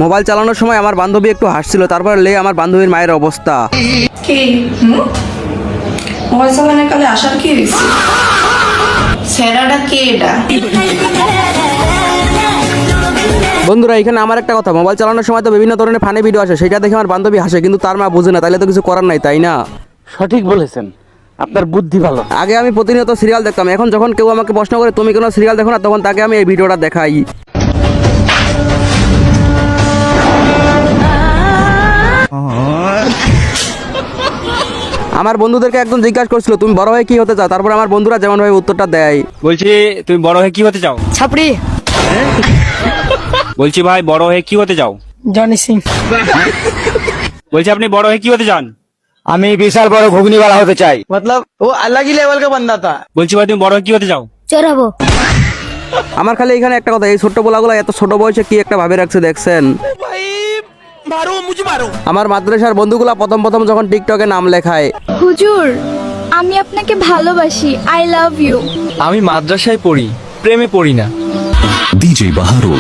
Mobile চালানোর সময় আমার বান্ধবী একটু হাসছিল, তারপর আমার বান্ধবীর মায়ের অবস্থা। কি মোবাইল চালানোর কালে আসার কি হয়েছে? সেরাটা কে এটা? বন্ধুরা এখানে আমার একটা কথা, মোবাইল চালানোর সময় তো বিভিন্ন ধরনের ফানি ভিডিও আসে, সেটা দেখে আমার বান্ধবী হাসে, কিন্তু তার মা বুঝে না, তাইলে তো কিছু করার নাই, তাই না? সঠিক বলেছেন, আপনার বুদ্ধি ভালো। আগে আমি প্রতিনিয়ত সিরিয়াল দেখতাম, এখন যখন কেউ আমাকে প্রশ্ন করে তুমি কোনো সিরিয়াল দেখো না, তখন তাকে আমি এই ভিডিওটা দেখাই। আমার বন্ধুদেরকে একজন জিজ্ঞাসা করছিল তুমি বড় হয়ে কি হতে চাও, তারপর আমার বন্ধুরা যেমন ভাবে উত্তরটা দেয়। বলছি তুমি বড় হয়ে কি হতে চাও? ছাপড়ি। বলছি ভাই বড় হয়ে কি হতে চাও? জনি সিং। বলছি আপনি বড় হয়ে কি হতে চান? আমি বিশাল বড় ঘুগনিওয়ালা হতে চাই। মতলব ও अलग ही लेवल का बंदा था। বলছি ভাই তুমি বড় হয়ে কি হতে চাও? চোর হবো। আমার খালি এখানে একটা কথা, এই ছোট্ট পোলাগুলো এত ছোট বয়সে কি একটা ভাবে রাখছে দেখছেন। আমার মাদ্রাসার বন্ধুগুলা প্রথম যখন টিকটকে নাম লেখায়, হুজুর আমি আপনাকে ভালোবাসি, আই লাভ ইউ। আমি মাদ্রাসায় পড়ি, প্রেমে পড়ি না। DJ Baharu।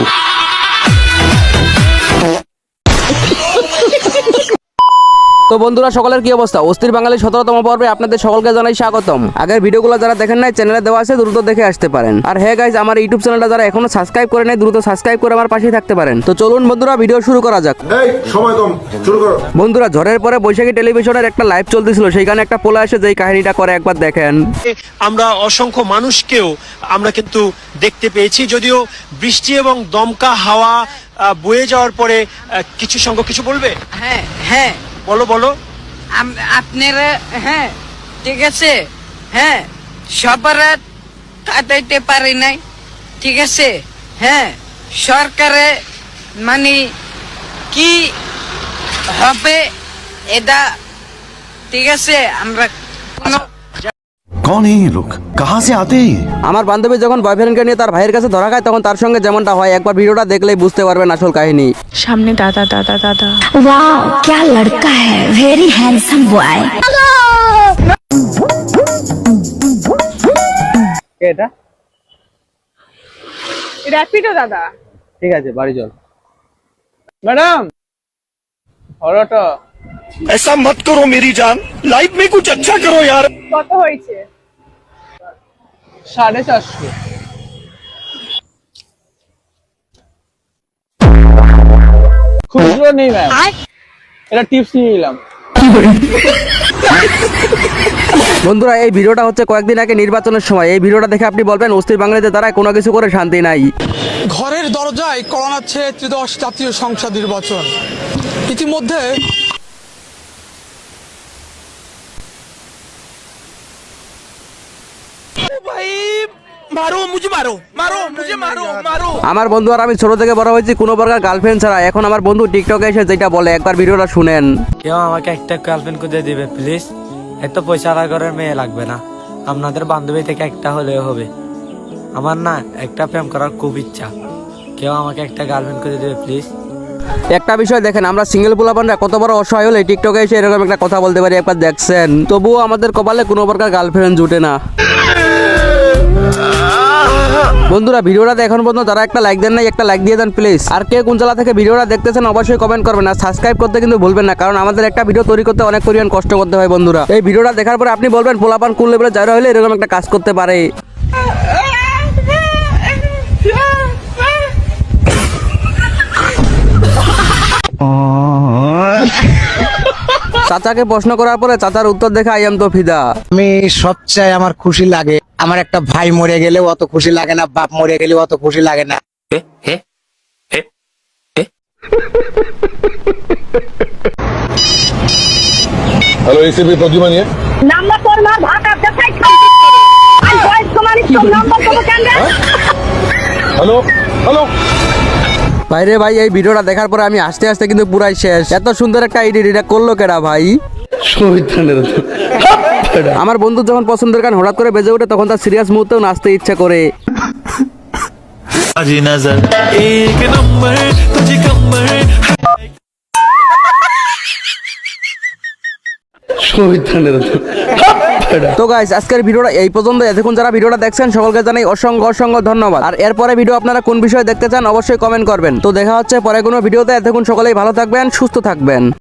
তো বন্ধুরা সকলের কি অবস্থা? অস্থির বাঙালি 17তম পর্বে আপনাদের সকলকে জানাই স্বাগতম। আগের ভিডিওগুলো যারা দেখেন নাই চ্যানেলে দেওয়া আছে, দ্রুত দেখে আসতে পারেন। আর হ্যাঁ গাইজ, আমার ইউটিউব চ্যানেলটা যারা এখনো সাবস্ক্রাইব করে নাই, দ্রুত সাবস্ক্রাইব করে আমার পাশেই থাকতে পারেন। তো চলুন বন্ধুরা ভিডিও শুরু করা যাক। সময় কম, শুরু করো। বন্ধুরা ঝড়ের পরে বৈশাখী টেলিভিশনের একটা লাইভ চলতেছিল, সেইখানে একটা পোলা এসে যেই কাহিনীটা করে একবার দেখেন। আমরা অসংখ্য মানুষকেও আমরা কিন্তু দেখতে পেয়েছি, যদিও বৃষ্টি এবং দমকা হাওয়া বয়ে যাওয়ার পরে কিছু সংখ্যক কিছু বলবে। হ্যাঁ হ্যাঁ বলো বলো। আপনারা হ্যাঁ ঠিক আছে, হ্যাঁ সবার কাটাইতে পারি নাই, ঠিক আছে। হ্যাঁ সরকারে মানে কি হবে এটা ঠিক আছে, আমরা কোনো कौन है ये लोग, कहाँ से आते हैं? আমার বান্ধবী যখন বয়ফ্রেন্ডকে নিয়ে তার ভাইয়ের কাছে ধরা খায়, তখন তার সঙ্গে যেমনটা হয় একবার ভিডিওটা দেখলেই বুঝতে পারবেন আসল কাহিনী। সামনে দাদা দাদা দাদা। वाओ क्या लड़का है, वेरी हैंडसम बॉय। এটা র্যাপিডো দাদা। ঠিক আছে, বাড়ি চল। ম্যাডাম অটোটা ऐसा मत करो मेरी जान, लाइफ में कुछ अच्छा करो यार। কত হয়েছে? 450। খুচরো নেই ম্যাম, এটা টিপস নিয়ে নিলাম। বন্ধুরা এই ভিডিওটা হচ্ছে কয়েকদিন আগে নির্বাচনের সময়। এই ভিডিওটা দেখে আপনি বলবেন অস্থির বাঙালিদের দ্বারা কোনো কিছু করে শান্তি নাই। ঘরের দরজায় করাচ্ছে ত্রিদশ জাতীয় সংসদ নির্বাচন। ইতিমধ্যে আমার বন্ধু আর আমি ছোট থেকে বড় হয়েছি কোনো প্রকার গার্লফ্রেন্ড ছাড়া। এখন আমার বন্ধু টিকটকে এসে যেটা বলে, একবার ভিডিওটা শুনেন। কেউ আমাকে একটা গার্লফ্রেন্ড করে দিবে প্লিজ? এত পয়সা ঘরের মেয়ে লাগবে না, আপনাদের বান্ধবী থেকে একটা হলেও হবে। আমার না একটা প্রেম করার খুব ইচ্ছা, কেউ আমাকে একটা গার্লফ্রেন্ড করে দেবে প্লিজ? একটা বিষয় দেখেন, আমরা সিঙ্গেল পোলাপানরা কত বড় অসহায় হলে টিকটকে এসে এরকম একটা কথা বলতে পারি, একবার দেখছেন? তবুও আমাদের কপালে কোনো প্রকার গার্লফ্রেন্ড জুটে না। বন্ধুরা ভিডিওটাতে এখন পর্যন্ত যারা একটা লাইক দেন নাই, একটা লাইক দিয়ে দেন প্লিজ। আর কে কোন জেলা থেকে ভিডিওটা দেখতেছেন অবশ্যই কমেন্ট করবেন, আর সাবস্ক্রাইব করতে কিন্তু ভুলবেন না, কারণ আমাদের একটা ভিডিও তৈরি করতে অনেক পরিমাণ কষ্ট করতে হয়। বন্ধুরা এই ভিডিওটা দেখার পরে আপনি বলবেন পোলাপান কোন লেভেলে যারা হলে এরকম একটা কাজ করতে পারে। চাচাকে প্রশ্ন করার পরে চাচার উত্তর দেখে আই এম তো ফিদা। আমি সবচেয়ে আমার খুশি লাগে, আমার একটা ভাই মরে গেলেও অত খুশি লাগে না, বাপ মরে গেলেও অত খুশি লাগে না। हेलो एसीपी प्रद्युमन ये নাম্বার তোর মা ভাত আপনি খাই। আই ভয়েস কমান্ড তো নাম্বার তো কেন রে? हेलो हेलो ভাইরে ভাই এই ভিডিওটা দেখার পরে আমি আস্তে আস্তে কিন্তু পুরাই শেষ। এত সুন্দর একটা এডিট এটা করলো কেডা ভাই? আমার বন্ধু যখন পছন্দের গান হঠাৎ করে বেজে ওঠে, তখন তার সিরিয়াস মুহূর্তেও নাচতে ইচ্ছা করে। তো গাইস আজকের ভিডিওটা এই পর্যন্ত। এতক্ষণ যারা ভিডিওটা দেখছেন সকলকে জানাই অসংখ্য অসংখ্য ধন্যবাদ। আর এরপরে ভিডিও আপনারা কোন বিষয়ে দেখতে চান অবশ্যই কমেন্ট করবেন। তো দেখা হচ্ছে পরে কোনো ভিডিওতে। এতক্ষণ সকলেই ভালো থাকবেন, সুস্থ থাকবেন।